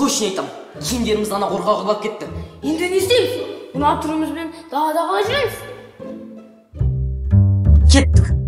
Точно айтам. Киімдеріміз ана қорқа қылап кетті. Енді не істейміз? Мына түрімізбен далада қалай жүреміз? Кеттік.